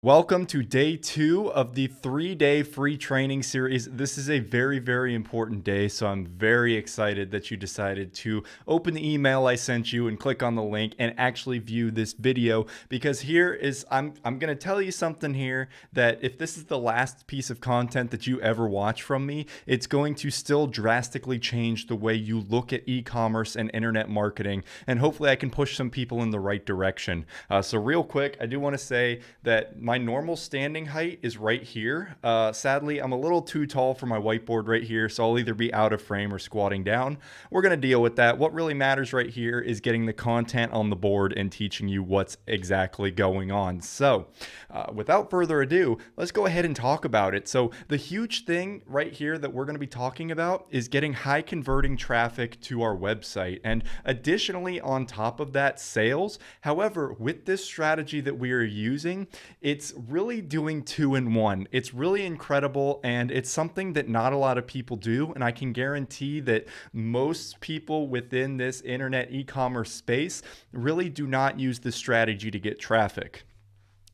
Welcome to day 2 of the 3-day free training series. This is a very, very important day, so I'm very excited that you decided to open the email I sent you and click on the link and actually view this video, because I'm going to tell you something here that if this is the last piece of content that you ever watch from me, it's going to still drastically change the way you look at e-commerce and internet marketing, and hopefully I can push some people in the right direction. So real quick, I do want to say that my normal standing height is right here. Sadly, I'm a little too tall for my whiteboard right here, so I'll either be out of frame or squatting down. We're going to deal with that. What really matters right here is getting the content on the board and teaching you what's exactly going on. So without further ado, let's go ahead and talk about it. So the huge thing right here that we're going to be talking about is getting high converting traffic to our website, and additionally on top of that, sales. However, with this strategy that we are using, it's really doing 2-in-1. It's really incredible, and it's something that not a lot of people do, and I can guarantee that most people within this internet e-commerce space really do not use this strategy to get traffic.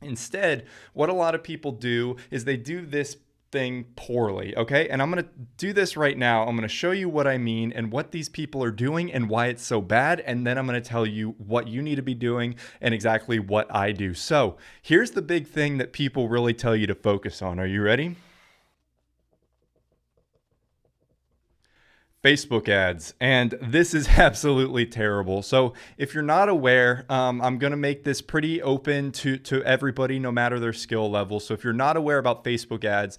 Instead, what a lot of people do is they do this thing poorly, okay? And I'm going to do this right now. I'm going to show you what I mean and what these people are doing and why it's so bad, and then I'm going to tell you what you need to be doing and exactly what I do. So here's the big thing that people really tell you to focus on. Are you ready? Facebook ads, and this is absolutely terrible. So if you're not aware, I'm going to make this pretty open to everybody, no matter their skill level. So if you're not aware about Facebook ads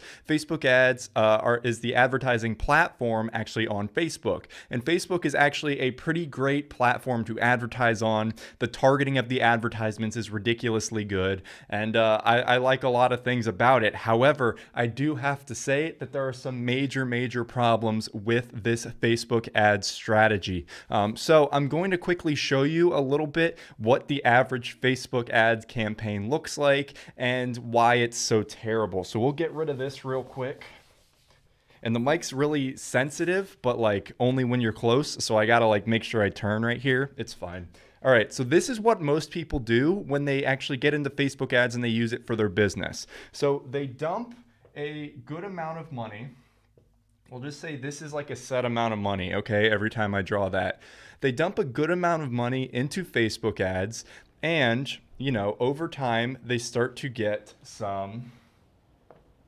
is the advertising platform actually on Facebook, and Facebook is actually a pretty great platform to advertise on. The targeting of the advertisements is ridiculously good, and I like a lot of things about it. However, I do have to say that there are some major problems with this Facebook ads strategy. So I'm going to quickly show you a little bit what the average Facebook ads campaign looks like and why it's so terrible. So we'll get rid of this real quick. And the mic's really sensitive, but like only when you're close. So I gotta like make sure I turn right here. It's fine. All right, so this is what most people do when they actually get into Facebook ads and they use it for their business. So they dump a good amount of money. We'll just say this is like a set amount of money, okay, every time I draw that. They dump a good amount of money into Facebook ads, and, you know, over time, they start to get some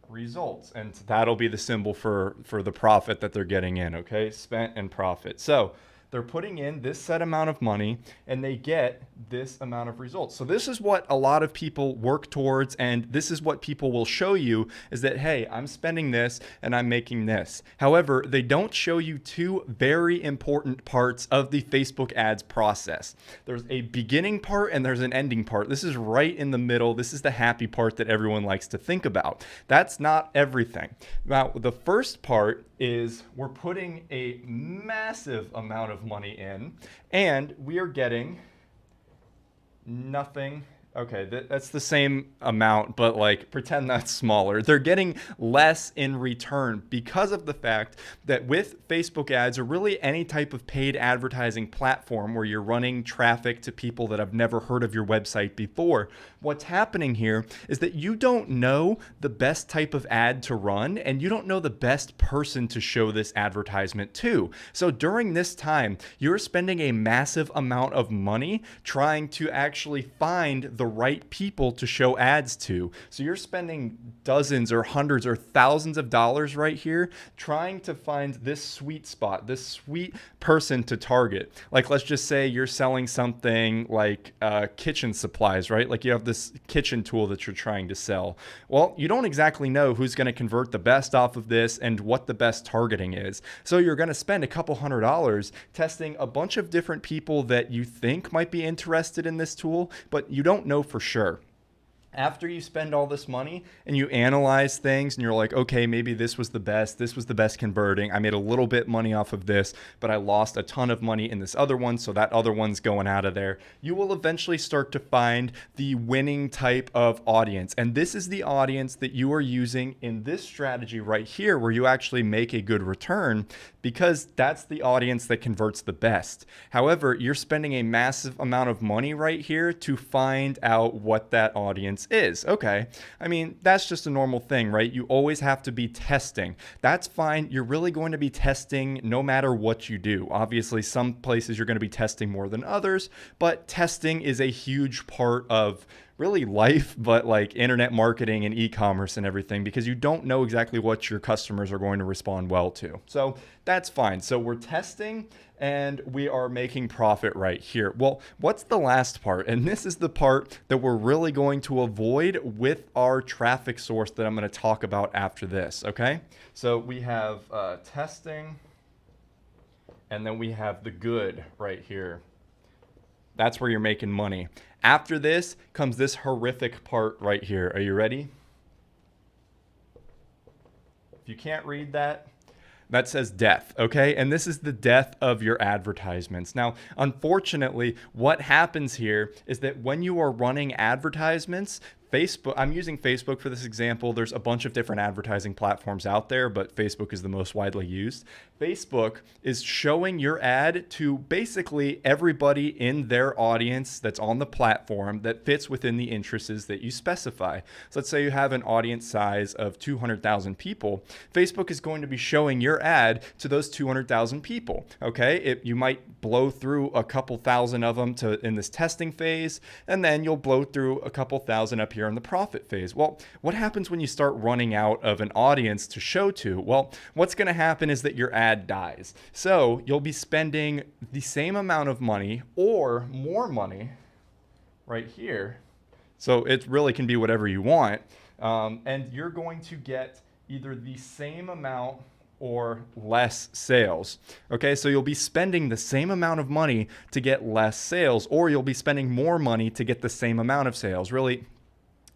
results, and that'll be the symbol for the profit that they're getting in, okay, spent and profit. So they're putting in this set amount of money and they get this amount of results. So this is what a lot of people work towards, and this is what people will show you is that, hey, I'm spending this and I'm making this. However, they don't show you two very important parts of the Facebook ads process. There's a beginning part and there's an ending part. This is right in the middle. This is the happy part that everyone likes to think about. That's not everything. Now, the first part is we're putting a massive amount of money in and we are getting nothing. Okay, that's the same amount, but like pretend that's smaller. They're getting less in return because of the fact that with Facebook ads, or really any type of paid advertising platform where you're running traffic to people that have never heard of your website before, what's happening here is that you don't know the best type of ad to run and you don't know the best person to show this advertisement to. So during this time, you're spending a massive amount of money trying to actually find the right people to show ads to. So you're spending dozens or hundreds or thousands of dollars right here trying to find this sweet spot, this sweet person to target. Like, let's just say you're selling something like kitchen supplies, right? Like you have this kitchen tool that you're trying to sell. Well, you don't exactly know who's going to convert the best off of this and what the best targeting is. So you're going to spend a couple $100 testing a bunch of different people that you think might be interested in this tool, but you don't know for sure. After you spend all this money and you analyze things and you're like, okay, maybe this was the best converting. I made a little bit money off of this, but I lost a ton of money in this other one, so that other one's going out of there. You will eventually start to find the winning type of audience. And this is the audience that you are using in this strategy right here, where you actually make a good return, because that's the audience that converts the best. However, you're spending a massive amount of money right here to find out what that audience audience is. Okay. I mean, that's just a normal thing, right? You always have to be testing. That's fine. You're really going to be testing no matter what you do. Obviously, some places you're going to be testing more than others, but testing is a huge part of really life, but like internet marketing and e-commerce and everything, because you don't know exactly what your customers are going to respond well to. So that's fine. So we're testing and we are making profit right here. Well, what's the last part? And this is the part that we're really going to avoid with our traffic source that I'm going to talk about after this. Okay. So we have testing, and then we have the good right here. That's where you're making money. After this comes this horrific part right here. Are you ready? If you can't read that, that says death, okay? And this is the death of your advertisements. Now, unfortunately, what happens here is that when you are running advertisements, Facebook, I'm using Facebook for this example. There's a bunch of different advertising platforms out there, but Facebook is the most widely used. Facebook is showing your ad to basically everybody in their audience that's on the platform that fits within the interests that you specify. So let's say you have an audience size of 200,000 people. Facebook is going to be showing your ad to those 200,000 people, okay? You might blow through a couple thousand of them in this testing phase, and then you'll blow through a couple thousand up here in the profit phase. Well, what happens when you start running out of an audience to show to? Well, what's going to happen is that your ad dies. So you'll be spending the same amount of money or more money right here. So it really can be whatever you want. And you're going to get either the same amount or less sales. Okay, so you'll be spending the same amount of money to get less sales, or you'll be spending more money to get the same amount of sales. Really,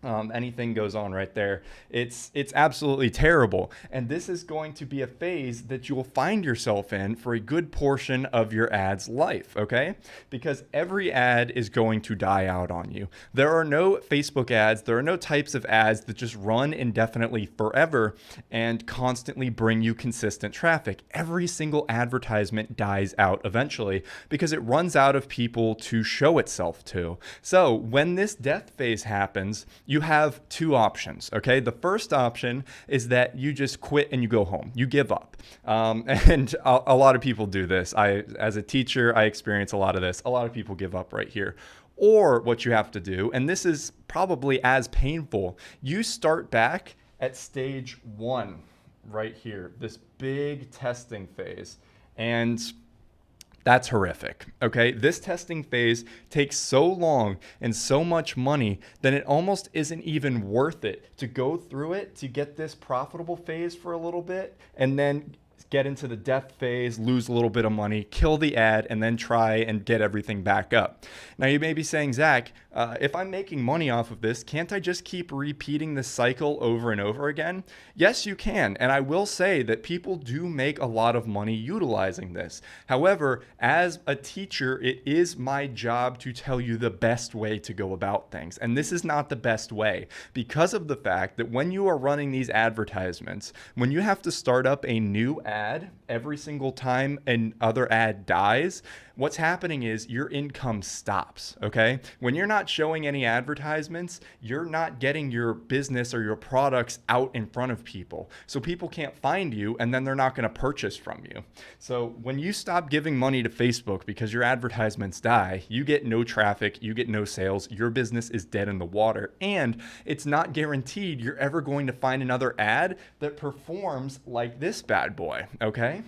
anything goes on right there. It's absolutely terrible. And this is going to be a phase that you will find yourself in for a good portion of your ad's life, okay? Because every ad is going to die out on you. There are no Facebook ads, there are no types of ads that just run indefinitely forever and constantly bring you consistent traffic. Every single advertisement dies out eventually because it runs out of people to show itself to. So when this death phase happens, you have two options, okay? The first option is that you just quit and you go home. You give up. And a lot of people do this. As a teacher, I experience a lot of this. A lot of people give up right here. Or what you have to do, and this is probably as painful, you start back at stage 1 right here, this big testing phase. And that's horrific, okay? This testing phase takes so long and so much money that it almost isn't even worth it to go through it to get this profitable phase for a little bit and then get into the death phase, lose a little bit of money, kill the ad, and then try and get everything back up. Now you may be saying, Zach, if I'm making money off of this, can't I just keep repeating this cycle over and over again? Yes, you can. And I will say that people do make a lot of money utilizing this. However, as a teacher, it is my job to tell you the best way to go about things. And this is not the best way because of the fact that when you are running these advertisements, when you have to start up a new ad every single time another ad dies, what's happening is your income stops, okay? When you're not showing any advertisements, you're not getting your business or your products out in front of people. So people can't find you and then they're not going to purchase from you. So when you stop giving money to Facebook because your advertisements die, you get no traffic, you get no sales, your business is dead in the water. And it's not guaranteed you're ever going to find another ad that performs like this bad boy, okay?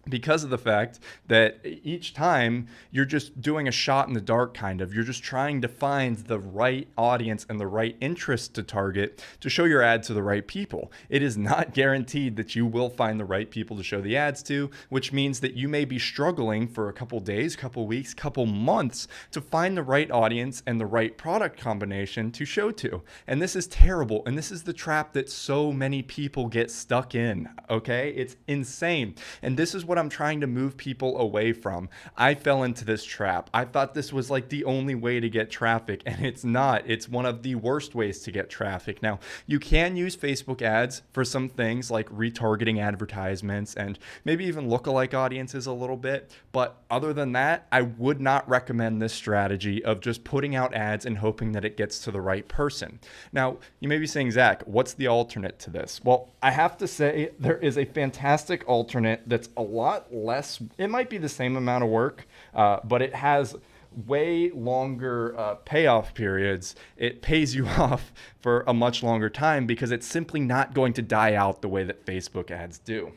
Because of the fact that each time you're just doing a shot in the dark, kind of. You're just trying to find the right audience and the right interest to target to show your ad to the right people. It is not guaranteed that you will find the right people to show the ads to, which means that you may be struggling for a couple days, couple weeks, couple months to find the right audience and the right product combination to show to. And this is terrible. And this is the trap that so many people get stuck in, okay? It's insane. And this is what I'm trying to move people away from. I fell into this trap. I thought this was like the only way to get traffic, and it's not. It's one of the worst ways to get traffic. Now, you can use Facebook ads for some things like retargeting advertisements and maybe even lookalike audiences a little bit. But other than that, I would not recommend this strategy of just putting out ads and hoping that it gets to the right person. Now, you may be saying, Zach, what's the alternate to this? Well, I have to say there is a fantastic alternate that's a lot less. It might be the same amount of work, but it has way longer payoff periods. It pays you off for a much longer time because it's simply not going to die out the way that Facebook ads do.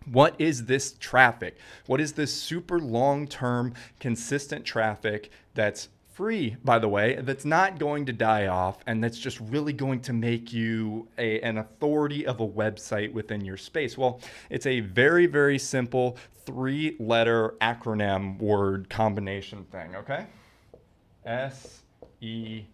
What is this traffic? What is this super long-term, consistent traffic that's free, by the way, that's not going to die off, and that's just really going to make you an authority of a website within your space? Well, it's a very, very simple 3-letter acronym word combination thing, okay? SEO.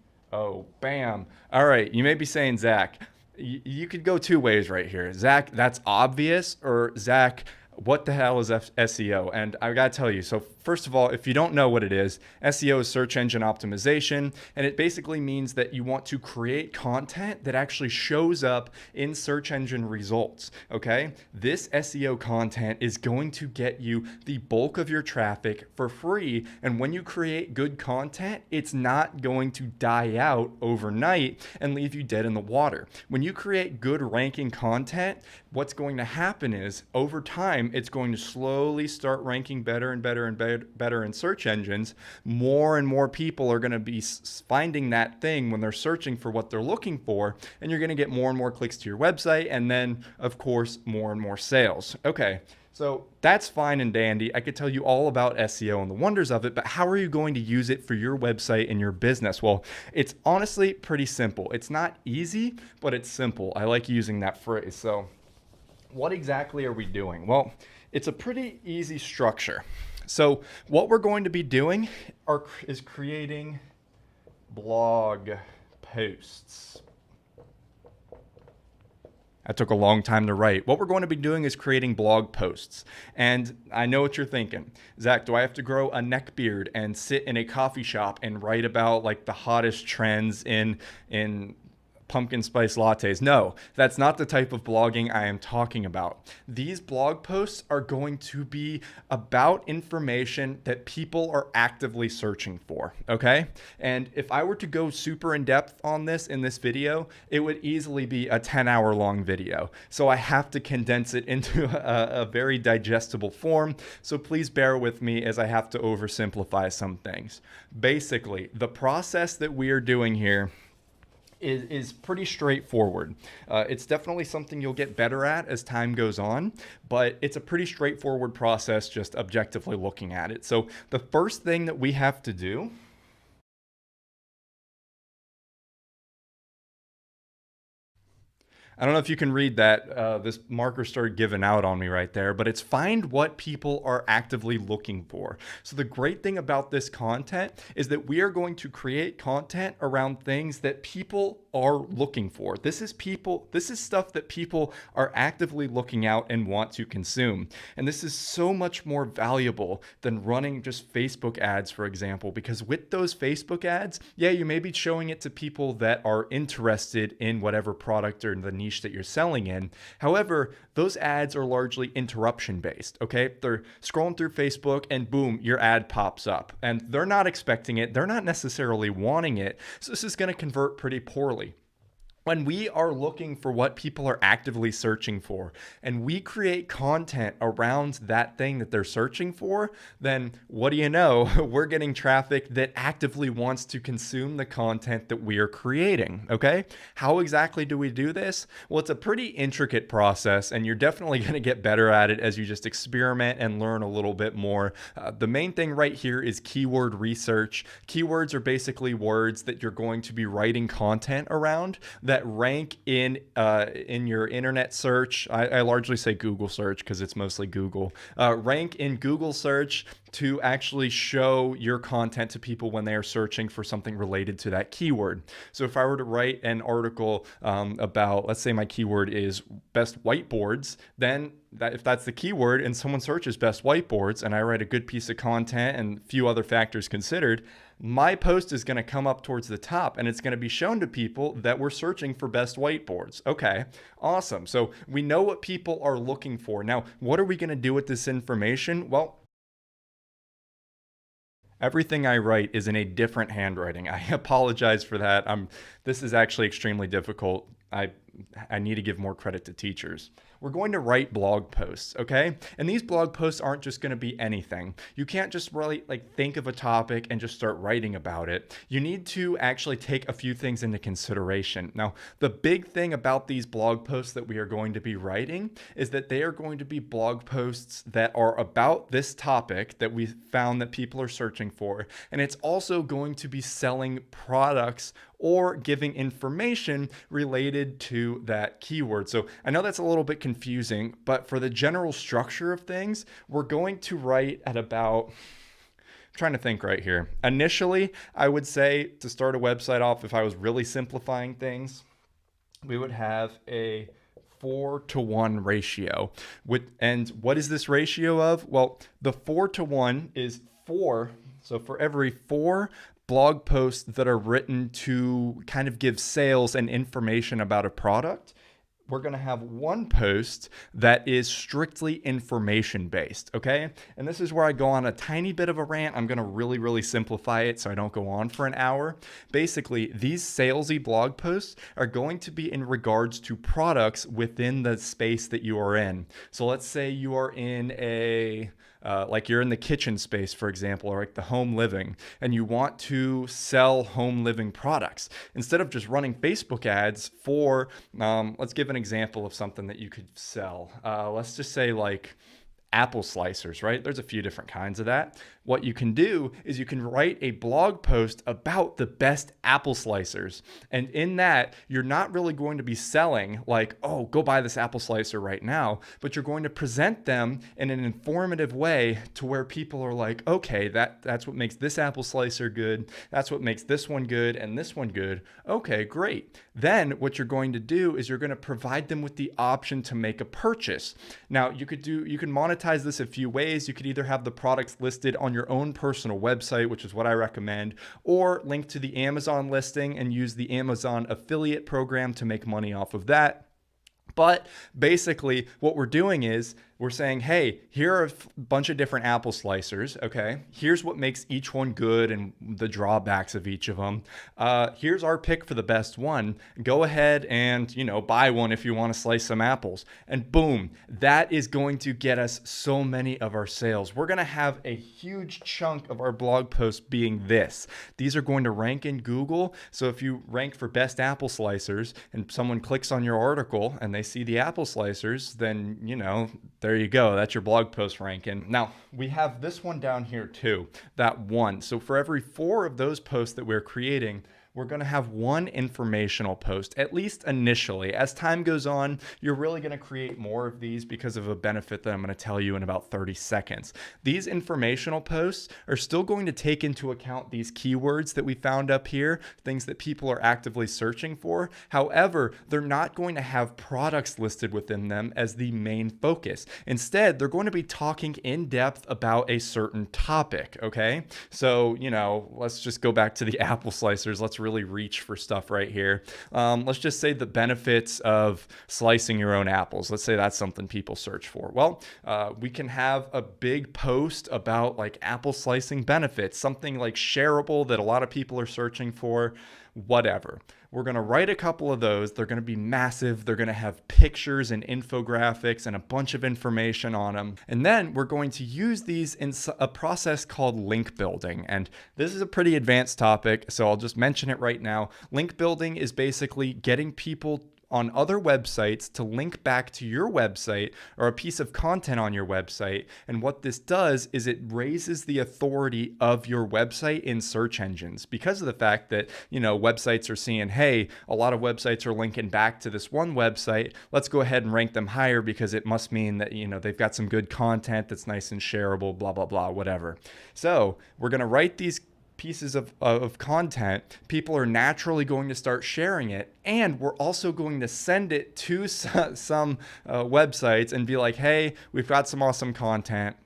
Bam. All right, you may be saying, Zach, you could go 2 ways right here. Zach, that's obvious, or Zach, what the hell is SEO? And I gotta tell you, so first of all, if you don't know what it is, SEO is search engine optimization, and it basically means that you want to create content that actually shows up in search engine results, okay? This SEO content is going to get you the bulk of your traffic for free, and when you create good content, it's not going to die out overnight and leave you dead in the water. When you create good ranking content, what's going to happen is over time, it's going to slowly start ranking better and better and better in search engines. More and more people are going to be finding that thing when they're searching for what they're looking for, and you're going to get more and more clicks to your website, and then, of course, more and more sales. Okay, so that's fine and dandy. I could tell you all about SEO and the wonders of it, but how are you going to use it for your website and your business? Well, it's honestly pretty simple. It's not easy, but it's simple. I like using that phrase. So what exactly are we doing? Well, it's a pretty easy structure. So what we're going to be doing is creating blog posts. That took a long time to write. What we're going to be doing is creating blog posts. And I know what you're thinking. Zach, do I have to grow a neck beard and sit in a coffee shop and write about like the hottest trends in pumpkin spice lattes? No, that's not the type of blogging I am talking about. These blog posts are going to be about information that people are actively searching for, okay? And if I were to go super in depth on this in this video, it would easily be a 10-hour long video. So I have to condense it into a very digestible form. So please bear with me as I have to oversimplify some things. Basically, the process that we are doing here is pretty straightforward. It's definitely something you'll get better at as time goes on, but it's a pretty straightforward process just objectively looking at it. So the first thing that we have to do I don't know if you can read that. This marker started giving out on me right there, but it's find what people are actively looking for. So the great thing about this content is that we are going to create content around things that people are looking for. This is stuff that people are actively looking out and want to consume. And this is so much more valuable than running just Facebook ads, for example, because with those Facebook ads, yeah, you may be showing it to people that are interested in whatever product or the niche that you're selling in. However, those ads are largely interruption based, okay? They're scrolling through Facebook and boom, your ad pops up and they're not expecting it. They're not necessarily wanting it. So this is going to convert pretty poorly. When we are looking for what people are actively searching for and we create content around that thing that they're searching for, then what do you know? We're getting traffic that actively wants to consume the content that we are creating, okay? How exactly do we do this? Well, it's a pretty intricate process and you're definitely going to get better at it as you just experiment and learn a little bit more. The main thing right here is keyword research. Keywords are basically words that you're going to be writing content around that rank in your internet search. I largely say Google search because it's mostly Google. Rank in Google search to actually show your content to people when they are searching for something related to that keyword. So if I were to write an article about, let's say my keyword is best whiteboards, then if that's the keyword and someone searches best whiteboards and I write a good piece of content and a few other factors considered, my post is going to come up towards the top and it's going to be shown to people that we're searching for best whiteboards. Okay, awesome. So we know what people are looking for. Now, what are we going to do with this information? Well, everything I write is in a different handwriting. I apologize for that. This is actually extremely difficult. I need to give more credit to teachers. We're going to write blog posts, okay? And these blog posts aren't just going to be anything. You can't just really think of a topic and just start writing about it. You need to actually take a few things into consideration. Now, the big thing about these blog posts that we are going to be writing is that they are going to be blog posts that are about this topic that we found that people are searching for. And it's also going to be selling products or giving information related to that keyword. So I know that's a little bit confusing, but for the general structure of things, we're going to write at about, I'm trying to think right here. Initially, I would say to start a website off, if I was really simplifying things, we would have a 4-to-1 ratio. And what is this ratio of? Well, the 4-to-1 is 4. So for every 4 blog posts that are written to kind of give sales and information about a product, we're going to have 1 post that is strictly information based, okay? And this is where I go on a tiny bit of a rant. I'm going to really simplify it so I don't go on for an hour. Basically, these salesy blog posts are going to be in regards to products within the space that you are in. So let's say you are in like you're in the kitchen space, for example, or like the home living, and you want to sell home living products. Instead of just running Facebook ads for, let's give an example of something that you could sell. Let's just say like apple slicers, right? There's a few different kinds of that. What you can do is you can write a blog post about the best apple slicers. And in that, you're not really going to be selling like, oh, go buy this apple slicer right now, but you're going to present them in an informative way to where people are like, okay, that's what makes this apple slicer good. That's what makes this one good and this one good. Okay, great. Then what you're going to do is you're going to provide them with the option to make a purchase. Now, you can monetize this a few ways. You could either have the products listed on your own personal website, which is what I recommend, or link to the Amazon listing and use the Amazon affiliate program to make money off of that. But basically what we're doing is we're saying, hey, here are a bunch of different apple slicers, okay? Here's what makes each one good and the drawbacks of each of them. Here's our pick for the best one. Go ahead and, buy one if you want to slice some apples. And boom, that is going to get us so many of our sales. We're going to have a huge chunk of our blog posts being this. These are going to rank in Google. So if you rank for best apple slicers and someone clicks on your article and they see the apple slicers, then, there you go. That's your blog post ranking. Now, we have this one down here too, that one. So for every 4 of those posts that we're creating, we're going to have 1 informational post, at least initially. As time goes on, you're really going to create more of these because of a benefit that I'm going to tell you in about 30 seconds. These informational posts are still going to take into account these keywords that we found up here, things that people are actively searching for. However, they're not going to have products listed within them as the main focus. Instead, they're going to be talking in depth about a certain topic, okay? So, let's just go back to the apple slicers. Let's really reach for stuff right here. Let's just say the benefits of slicing your own apples. Let's say that's something people search for. Well, we can have a big post about like apple slicing benefits, something like shareable that a lot of people are searching for, whatever. We're going to write a couple of those. They're going to be massive. They're going to have pictures and infographics and a bunch of information on them. And then we're going to use these in a process called link building. And this is a pretty advanced topic, so I'll just mention it right now. Link building is basically getting people on other websites to link back to your website or a piece of content on your website. And what this does is it raises the authority of your website in search engines, because of the fact that, websites are seeing, hey, a lot of websites are linking back to this one website. Let's go ahead and rank them higher because it must mean that, they've got some good content that's nice and shareable, blah, blah, blah, whatever. So we're going to write these pieces of content. People are naturally going to start sharing it, and we're also going to send it to some websites and be like, hey, we've got some awesome content.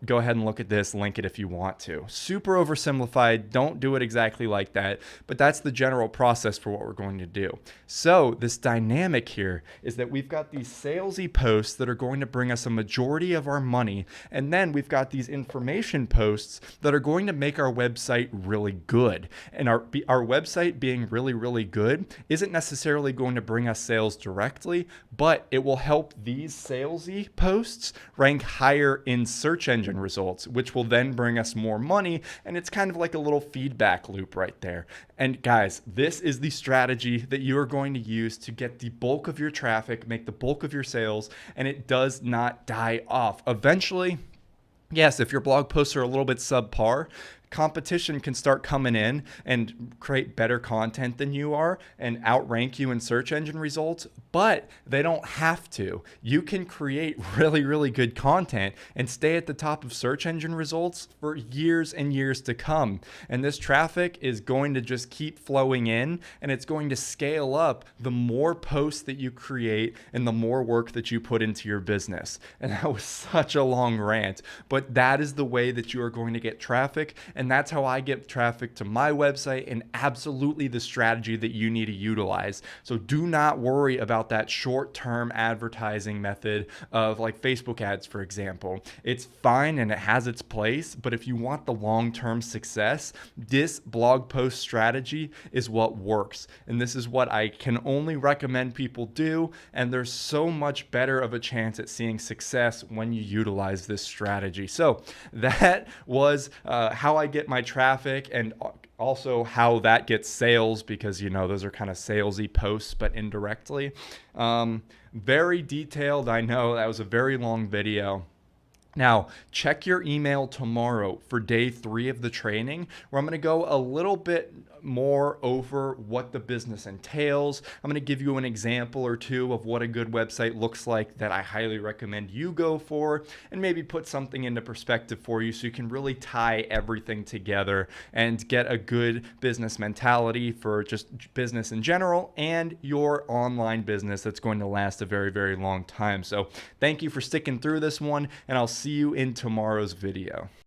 Go ahead and look at this, link it if you want to. Super oversimplified. Don't do it exactly like that, but that's the general process for what we're going to do. So this dynamic here is that we've got these salesy posts that are going to bring us a majority of our money, and then we've got these information posts that are going to make our website really good. And our website being really, really good isn't necessarily going to bring us sales directly, but it will help these salesy posts rank higher in search engine results, which will then bring us more money. And it's kind of like a little feedback loop right there. And guys, this is the strategy that you are going to use to get the bulk of your traffic, make the bulk of your sales, and it does not die off. Eventually, yes, if your blog posts are a little bit subpar, competition can start coming in and create better content than you are and outrank you in search engine results, but they don't have to. You can create really, really good content and stay at the top of search engine results for years and years to come. And this traffic is going to just keep flowing in, and it's going to scale up the more posts that you create and the more work that you put into your business. And that was such a long rant, but that is the way that you are going to get traffic. And that's how I get traffic to my website, and absolutely the strategy that you need to utilize. So do not worry about that short-term advertising method of like Facebook ads, for example. It's fine and it has its place, but if you want the long-term success, this blog post strategy is what works. And this is what I can only recommend people do. And there's so much better of a chance at seeing success when you utilize this strategy. So that was how I get my traffic, and also how that gets sales, because those are kind of salesy posts, but indirectly. Very detailed. I know that was a very long video. Now, check your email tomorrow for day 3 of the training, where I'm going to go a little bit more over what the business entails. I'm going to give you an example or two of what a good website looks like that I highly recommend you go for, and maybe put something into perspective for you so you can really tie everything together and get a good business mentality for just business in general and your online business that's going to last a very, very long time. So thank you for sticking through this one, and I'll see you in tomorrow's video.